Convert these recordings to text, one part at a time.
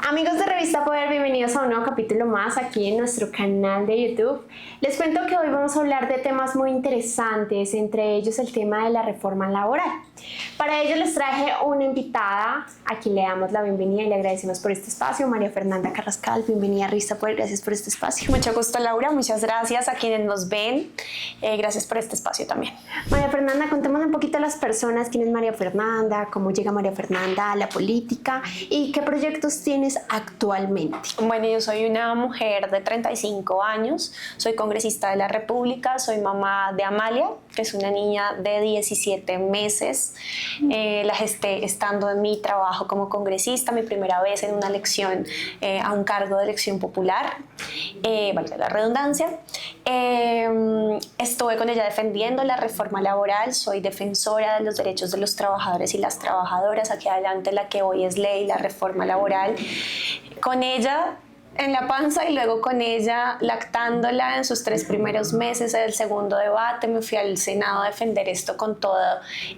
Amigos de Revista Poder, bienvenidos a un nuevo capítulo más aquí en nuestro canal de YouTube. Les cuento que hoy vamos a hablar de temas muy interesantes, entre ellos el tema de la reforma laboral. Para ello les traje una invitada, a quien le damos la bienvenida y le agradecemos por este espacio, María Fernanda Carrascal. Bienvenida a Revista Poder, gracias por este espacio. Mucho gusto, Laura, muchas gracias a quienes nos ven, gracias por este espacio también. María Fernanda, contemos un poquito a las personas quién es María Fernanda, cómo llega María Fernanda a la política y qué proyectos tienes actualmente. Bueno, yo soy una mujer de 35 años, soy congresista de la República, soy mamá de Amalia, que es una niña de 17 meses. La gesté estando en mi trabajo como congresista, mi primera vez en una elección a un cargo de elección popular, valga la redundancia. Estuve con ella defendiendo la reforma laboral, soy defensora de los derechos de los trabajadores y las trabajadoras, aquí adelante la que hoy es ley, la reforma laboral. Con ella en la panza y luego con ella lactándola en sus 3 primeros meses del segundo debate, me fui al Senado a defender esto con todo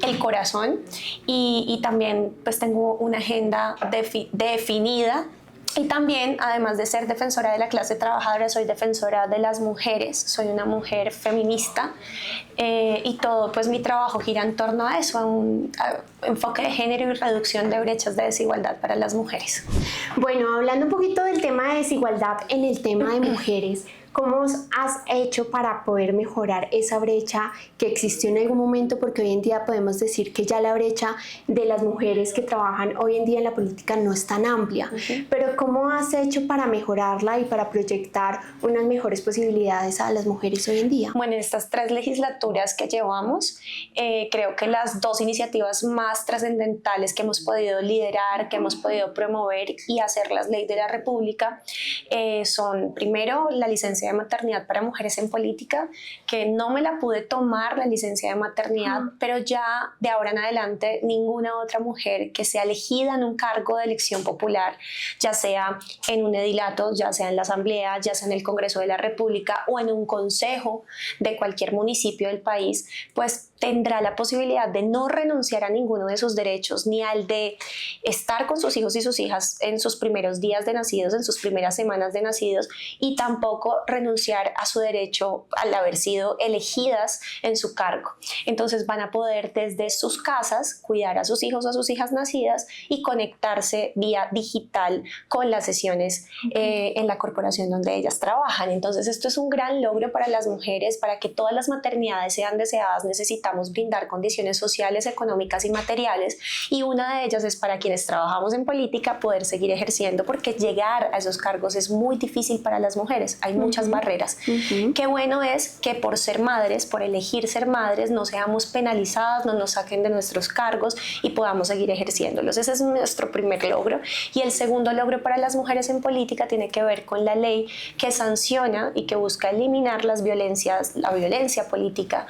el corazón y también pues tengo una agenda definida. Y también, además de ser defensora de la clase trabajadora, soy defensora de las mujeres, soy una mujer feminista y todo pues mi trabajo gira en torno a eso, a un enfoque de género y reducción de brechas de desigualdad para las mujeres. Bueno, hablando un poquito del tema de desigualdad en el tema de mujeres, ¿cómo has hecho para poder mejorar esa brecha que existió en algún momento? Porque hoy en día podemos decir que ya la brecha de las mujeres que trabajan hoy en día en la política no es tan amplia. Pero ¿cómo has hecho para mejorarla y para proyectar unas mejores posibilidades a las mujeres hoy en día? Bueno, en estas 3 legislaturas que llevamos, creo que las 2 iniciativas más trascendentales que hemos podido liderar, que hemos podido promover y hacer las leyes de la República son, primero, la licencia de maternidad para mujeres en política, que no me la pude tomar la licencia de maternidad, pero ya de ahora en adelante ninguna otra mujer que sea elegida en un cargo de elección popular, ya sea en un edilato, ya sea en la asamblea, ya sea en el Congreso de la República o en un consejo de cualquier municipio del país, pues tendrá la posibilidad de no renunciar a ninguno de sus derechos, ni al de estar con sus hijos y sus hijas en sus primeros días de nacidos, en sus primeras semanas de nacidos, y tampoco renunciar a su derecho al haber sido elegidas en su cargo. Entonces van a poder desde sus casas cuidar a sus hijos o a sus hijas nacidas y conectarse vía digital con las sesiones en la corporación donde ellas trabajan. Entonces esto es un gran logro para las mujeres. Para que todas las maternidades sean deseadas necesitamos brindar condiciones sociales, económicas y materiales, y una de ellas es para quienes trabajamos en política poder seguir ejerciendo, porque llegar a esos cargos es muy difícil para las mujeres, hay muchas barreras. Qué bueno es que por ser madres, por elegir ser madres, no seamos penalizadas, no nos saquen de nuestros cargos y podamos seguir ejerciéndolos. Ese es nuestro primer logro. Y el segundo logro para las mujeres en política tiene que ver con la ley que sanciona y que busca eliminar la violencia política,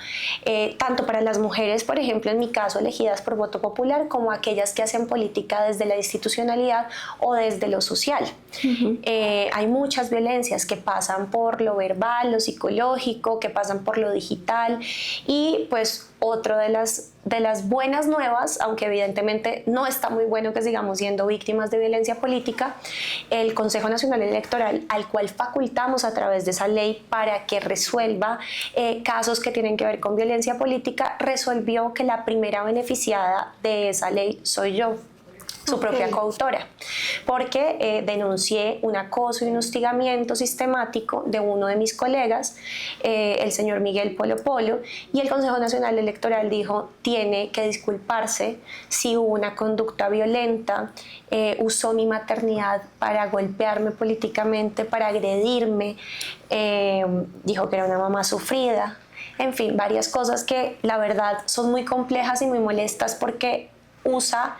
tanto para las mujeres, por ejemplo, en mi caso, elegidas por voto popular, como aquellas que hacen política desde la institucionalidad o desde lo social. Hay muchas violencias que pasan por lo verbal, lo psicológico, que pasan por lo digital, y pues otro de las buenas nuevas, aunque evidentemente no está muy bueno que sigamos siendo víctimas de violencia política, el Consejo Nacional Electoral, al cual facultamos a través de esa ley para que resuelva casos que tienen que ver con violencia política, resolvió que la primera beneficiada de esa ley soy yo, su propia coautora, porque denuncié un acoso y un hostigamiento sistemático de uno de mis colegas, el señor Miguel Polo Polo, y el Consejo Nacional Electoral dijo: tiene que disculparse si hubo una conducta violenta, usó mi maternidad para golpearme políticamente, para agredirme, dijo que era una mamá sufrida. En fin, varias cosas que la verdad son muy complejas y muy molestas, porque usa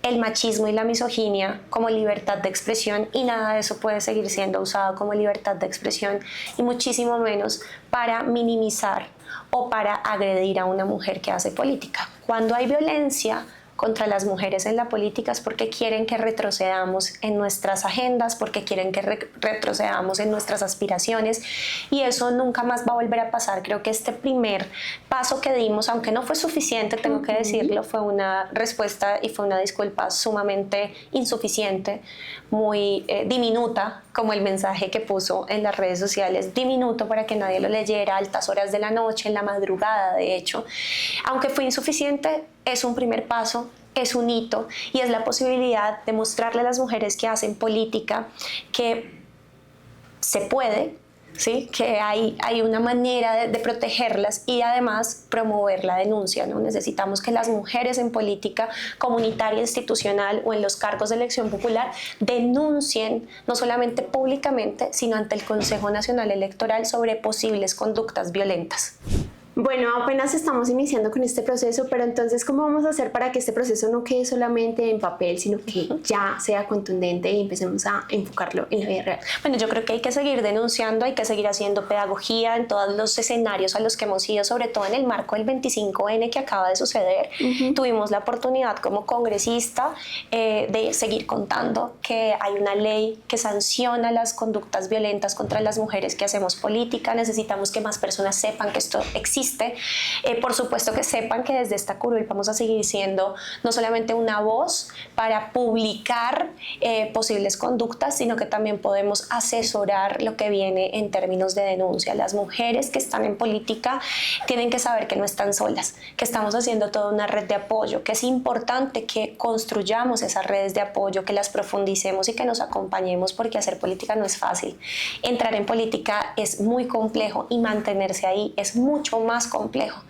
el machismo y la misoginia como libertad de expresión, y nada de eso puede seguir siendo usado como libertad de expresión, y muchísimo menos para minimizar o para agredir a una mujer que hace política. Cuando hay violencia contra las mujeres en la política es porque quieren que retrocedamos en nuestras agendas, porque quieren que retrocedamos en nuestras aspiraciones, y eso nunca más va a volver a pasar. Creo que este primer paso que dimos, aunque no fue suficiente, tengo que decirlo, fue una respuesta y fue una disculpa sumamente insuficiente, muy diminuta, como el mensaje que puso en las redes sociales, diminuto para que nadie lo leyera, a altas horas de la noche, en la madrugada de hecho. Aunque fue insuficiente, es un primer paso, es un hito, y es la posibilidad de mostrarle a las mujeres que hacen política que se puede, ¿sí? Que hay una manera de protegerlas, y además promover la denuncia, ¿no? Necesitamos que las mujeres en política comunitaria, institucional o en los cargos de elección popular denuncien, no solamente públicamente, sino ante el Consejo Nacional Electoral, sobre posibles conductas violentas. Bueno, apenas estamos iniciando con este proceso, pero entonces, ¿cómo vamos a hacer para que este proceso no quede solamente en papel, sino que ya sea contundente y empecemos a enfocarlo en la vida real? Bueno, yo creo que hay que seguir denunciando, hay que seguir haciendo pedagogía en todos los escenarios a los que hemos ido, sobre todo en el marco del 25N que acaba de suceder. Tuvimos la oportunidad como congresista de seguir contando que hay una ley que sanciona las conductas violentas contra las mujeres que hacemos política. Necesitamos que más personas sepan que esto existe. Por supuesto que sepan que desde esta curul vamos a seguir siendo no solamente una voz para publicar posibles conductas, sino que también podemos asesorar lo que viene en términos de denuncia. Las mujeres que están en política tienen que saber que no están solas, que estamos haciendo toda una red de apoyo, que es importante que construyamos esas redes de apoyo, que las profundicemos y que nos acompañemos, porque hacer política no es fácil. Entrar en política es muy complejo y mantenerse ahí es mucho más complejo,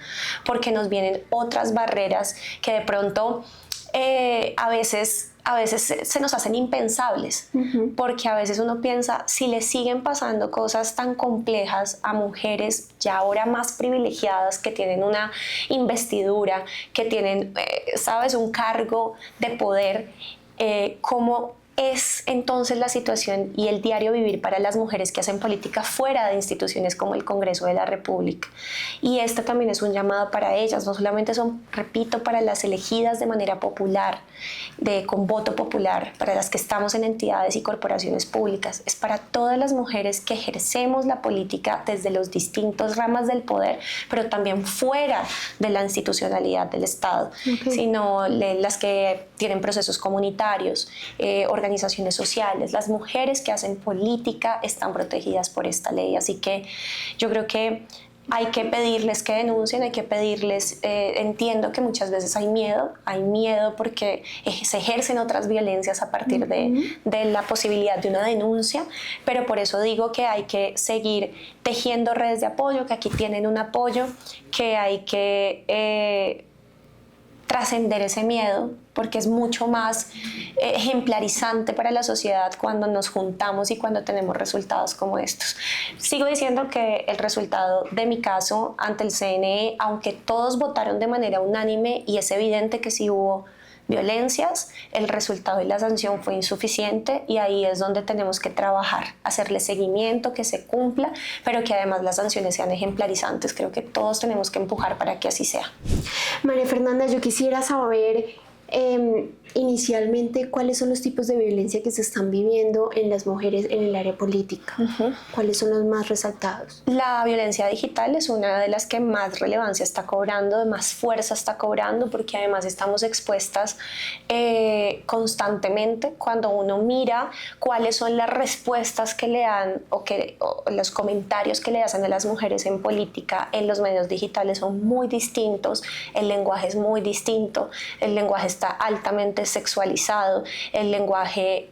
porque nos vienen otras barreras que de pronto a veces se nos hacen impensables, porque a veces uno piensa, si le siguen pasando cosas tan complejas a mujeres ya ahora más privilegiadas, que tienen una investidura, que tienen, sabes, un cargo de poder, ¿cómo es entonces la situación y el diario vivir para las mujeres que hacen política fuera de instituciones como el Congreso de la República? Y este también es un llamado para ellas, no solamente son, repito, para las elegidas de manera popular, con voto popular, para las que estamos en entidades y corporaciones públicas, es para todas las mujeres que ejercemos la política desde los distintos ramas del poder, pero también fuera de la institucionalidad del Estado, sino las que tienen procesos comunitarios, organizaciones sociales. Las mujeres que hacen política están protegidas por esta ley, así que yo creo que hay que pedirles que denuncien, hay que pedirles, entiendo que muchas veces hay miedo porque se ejercen otras violencias a partir de la posibilidad de una denuncia, pero por eso digo que hay que seguir tejiendo redes de apoyo, que aquí tienen un apoyo, que hay que trascender ese miedo, porque es mucho más ejemplarizante para la sociedad cuando nos juntamos y cuando tenemos resultados como estos. Sigo diciendo que el resultado de mi caso ante el CNE, aunque todos votaron de manera unánime y es evidente que sí hubo violencias, el resultado y la sanción fue insuficiente, y ahí es donde tenemos que trabajar, hacerle seguimiento, que se cumpla, pero que además las sanciones sean ejemplarizantes. Creo que todos tenemos que empujar para que así sea. María Fernanda, yo quisiera saber inicialmente cuáles son los tipos de violencia que se están viviendo en las mujeres en el área política. ¿Cuáles son los más resaltados? La violencia digital es una de las que más relevancia está cobrando, de más fuerza está cobrando, porque además estamos expuestas constantemente. Cuando uno mira cuáles son las respuestas que le dan o los comentarios que le hacen a las mujeres en política en los medios digitales son muy distintos, el lenguaje es muy distinto, el lenguaje está altamente sexualizado, el lenguaje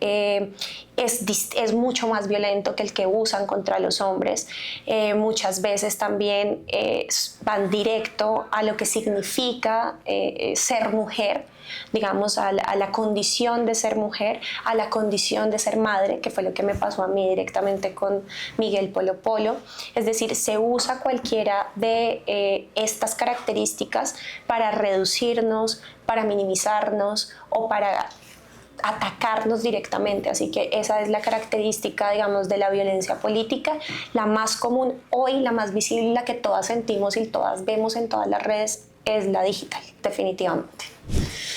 es mucho más violento que el que usan contra los hombres. Muchas veces también van directo a lo que significa ser mujer, digamos, a la condición de ser mujer, a la condición de ser madre, que fue lo que me pasó a mí directamente con Miguel Polo Polo. Es decir, se usa cualquiera de estas características para reducirnos, para minimizarnos o para atacarnos directamente. Así que esa es la característica, digamos, de la violencia política, la más común hoy, la más visible, la que todas sentimos y todas vemos en todas las redes, es la digital, definitivamente.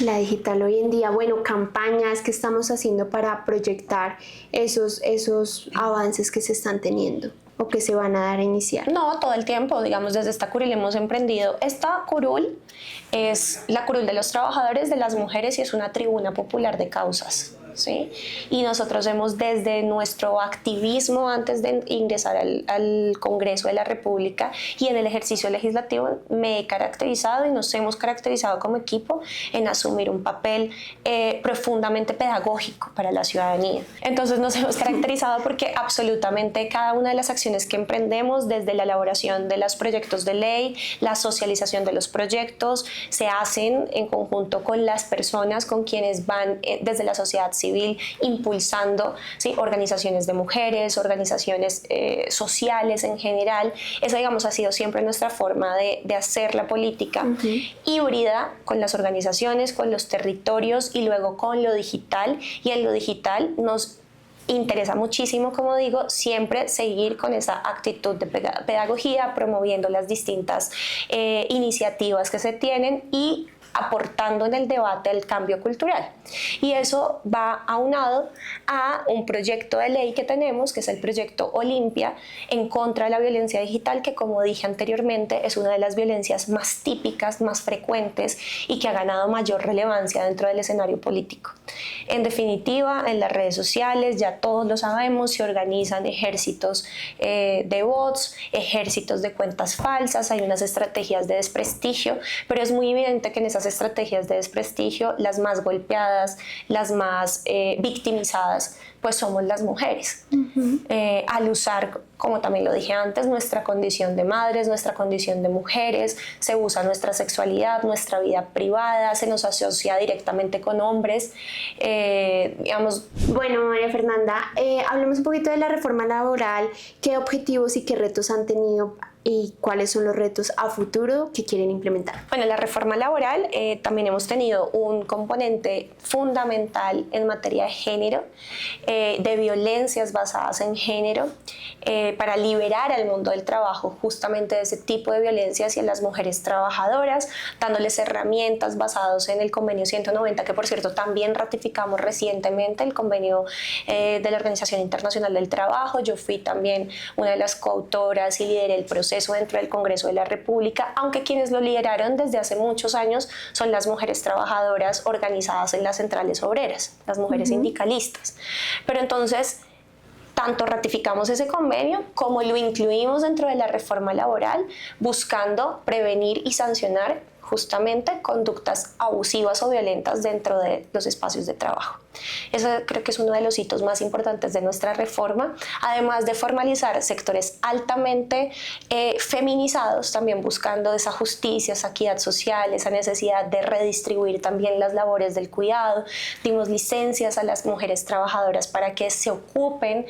La digital hoy en día, bueno, campañas que estamos haciendo para proyectar esos avances que se están teniendo o que se van a dar a iniciar. No, todo el tiempo, digamos, desde esta curul hemos emprendido. Esta curul es la curul de los trabajadores, de las mujeres, y es una tribuna popular de causas. ¿Sí? Y nosotros hemos, desde nuestro activismo antes de ingresar al Congreso de la República y en el ejercicio legislativo, me he caracterizado y nos hemos caracterizado como equipo en asumir un papel profundamente pedagógico para la ciudadanía. Entonces nos hemos caracterizado porque absolutamente cada una de las acciones que emprendemos, desde la elaboración de los proyectos de ley, la socialización de los proyectos, se hacen en conjunto con las personas, con quienes van desde la sociedad civil impulsando, ¿sí?, organizaciones de mujeres, organizaciones sociales en general. Esa, digamos, ha sido siempre nuestra forma de hacer la política híbrida, con las organizaciones, con los territorios y luego con lo digital. Y en lo digital nos interesa muchísimo, como digo, siempre seguir con esa actitud de pedagogía, promoviendo las distintas iniciativas que se tienen y aportando en el debate del cambio cultural. Y eso va aunado a un proyecto de ley que tenemos, que es el proyecto Olimpia, en contra de la violencia digital, que, como dije anteriormente, es una de las violencias más típicas, más frecuentes y que ha ganado mayor relevancia dentro del escenario político. En definitiva, en las redes sociales, ya todos lo sabemos, se organizan ejércitos de bots, ejércitos de cuentas falsas, hay unas estrategias de desprestigio, pero es muy evidente que en esas estrategias de desprestigio las más golpeadas, las más victimizadas, pues somos las mujeres. Al usar, como también lo dije antes, nuestra condición de madres, nuestra condición de mujeres, se usa nuestra sexualidad, nuestra vida privada, se nos asocia directamente con hombres, digamos. Bueno, María Fernanda, hablemos un poquito de la reforma laboral. ¿Qué objetivos y qué retos han tenido y cuáles son los retos a futuro que quieren implementar? Bueno, la reforma laboral también hemos tenido un componente fundamental en materia de género, de violencias basadas en género, para liberar al mundo del trabajo justamente de ese tipo de violencias y a las mujeres trabajadoras, dándoles herramientas basadas en el convenio 190, que por cierto también ratificamos recientemente, el convenio de la Organización Internacional del Trabajo. Yo fui también una de las coautoras y lideré el proceso dentro del Congreso de la República, aunque quienes lo lideraron desde hace muchos años son las mujeres trabajadoras organizadas en las centrales obreras, las mujeres sindicalistas. Pero entonces, tanto ratificamos ese convenio como lo incluimos dentro de la reforma laboral, buscando prevenir y sancionar justamente conductas abusivas o violentas dentro de los espacios de trabajo. Eso creo que es uno de los hitos más importantes de nuestra reforma, además de formalizar sectores altamente feminizados, también buscando esa justicia, esa equidad social, esa necesidad de redistribuir también las labores del cuidado. Dimos licencias a las mujeres trabajadoras para que se ocupen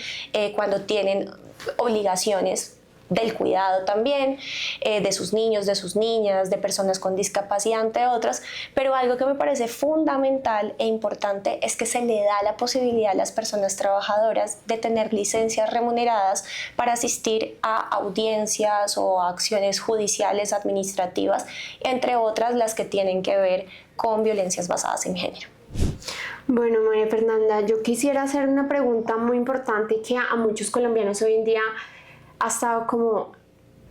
cuando tienen obligaciones del cuidado también, de sus niños, de sus niñas, de personas con discapacidad, entre otras. Pero algo que me parece fundamental e importante es que se le da la posibilidad a las personas trabajadoras de tener licencias remuneradas para asistir a audiencias o a acciones judiciales, administrativas, entre otras las que tienen que ver con violencias basadas en género. Bueno, María Fernanda, yo quisiera hacer una pregunta muy importante que a muchos colombianos hoy en día ha estado como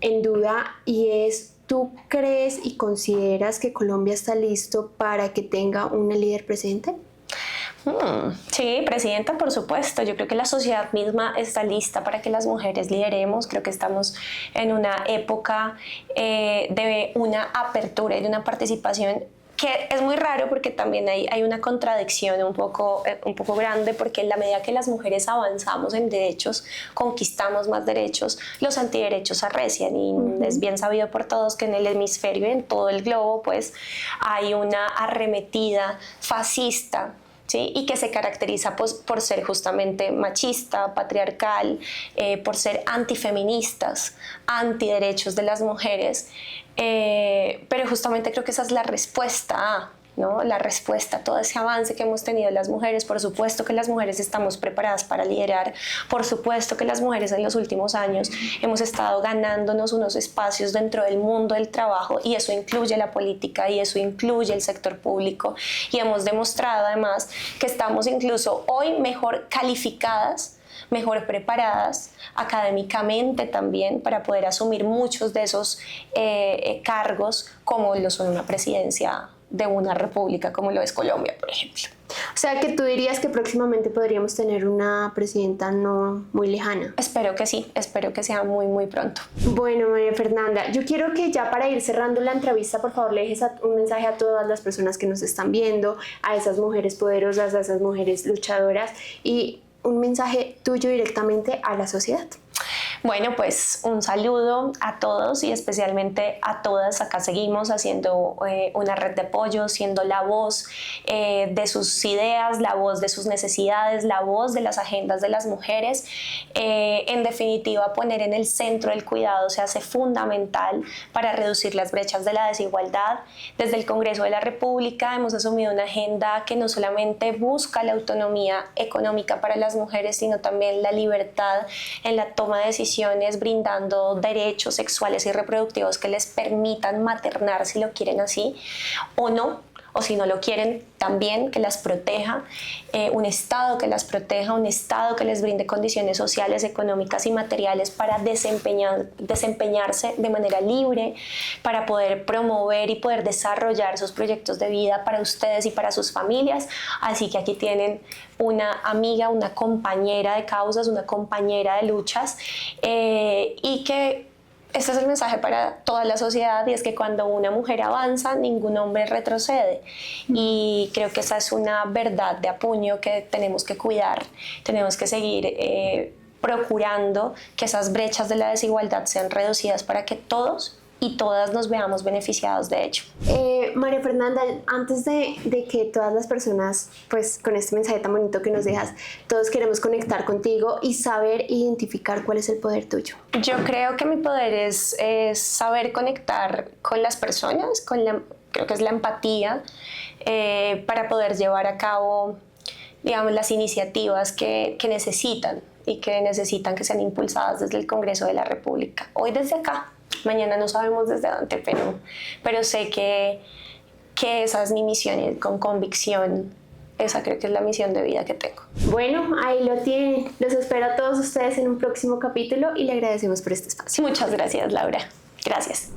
en duda, y es: ¿tú crees y consideras que Colombia está listo para que tenga una líder presidente? Sí, presidenta, por supuesto. Yo creo que la sociedad misma está lista para que las mujeres lideremos. Creo que estamos en una época de una apertura y de una participación que es muy raro, porque también hay una contradicción un poco grande, porque en la medida que las mujeres avanzamos en derechos, conquistamos más derechos, los antiderechos arrecian, y es bien sabido por todos que en el hemisferio y en todo el globo pues hay una arremetida fascista, ¿sí? Y que se caracteriza pues, por ser justamente machista, patriarcal, por ser antifeministas, antiderechos de las mujeres. Pero justamente creo que esa es la respuesta a, ¿no? La respuesta a todo ese avance que hemos tenido las mujeres. Por supuesto que las mujeres estamos preparadas para liderar, por supuesto que las mujeres en los últimos años hemos estado ganándonos unos espacios dentro del mundo del trabajo, y eso incluye la política y eso incluye el sector público, y hemos demostrado además que estamos incluso hoy mejor calificadas, mejor preparadas académicamente también para poder asumir muchos de esos cargos, como lo son una presidencia de una república como lo es Colombia, por ejemplo. O sea, que tú dirías que próximamente podríamos tener una presidenta no muy lejana. Espero que sí, espero que sea muy, muy pronto. Bueno, María Fernanda, yo quiero que ya para ir cerrando la entrevista, por favor, le dejes un mensaje a todas las personas que nos están viendo, a esas mujeres poderosas, a esas mujeres luchadoras, y un mensaje tuyo directamente a la sociedad. Bueno, pues un saludo a todos y especialmente a todas. Acá seguimos haciendo una red de apoyo, siendo la voz de sus ideas, la voz de sus necesidades, la voz de las agendas de las mujeres. En definitiva, poner en el centro el cuidado se hace fundamental para reducir las brechas de la desigualdad. Desde el Congreso de la República hemos asumido una agenda que no solamente busca la autonomía económica para las mujeres, sino también la libertad en la toma de decisiones, brindando derechos sexuales y reproductivos que les permitan maternar si lo quieren así o no, o si no lo quieren también que las proteja, un Estado que las proteja, un Estado que les brinde condiciones sociales, económicas y materiales para desempeñarse de manera libre, para poder promover y poder desarrollar sus proyectos de vida para ustedes y para sus familias. Así que aquí tienen una amiga, una compañera de causas, una compañera de luchas, y que este es el mensaje para toda la sociedad, y es que cuando una mujer avanza, ningún hombre retrocede. Y creo que esa es una verdad de apuño que tenemos que cuidar, tenemos que seguir procurando que esas brechas de la desigualdad sean reducidas para que todos y todas nos veamos beneficiados de ello. María Fernanda, antes de que todas las personas, pues con este mensaje tan bonito que nos dejas, todos queremos conectar contigo y saber identificar cuál es el poder tuyo. Yo creo que mi poder es saber conectar con las personas, creo que es la empatía, para poder llevar a cabo, digamos, las iniciativas que necesitan y que necesitan que sean impulsadas desde el Congreso de la República. Hoy desde acá, mañana no sabemos desde dónde, pero sé que esa es mi misión, y con convicción esa creo que es la misión de vida que tengo. Bueno, ahí lo tienen. Los espero a todos ustedes en un próximo capítulo y le agradecemos por este espacio. Muchas gracias, Laura. Gracias.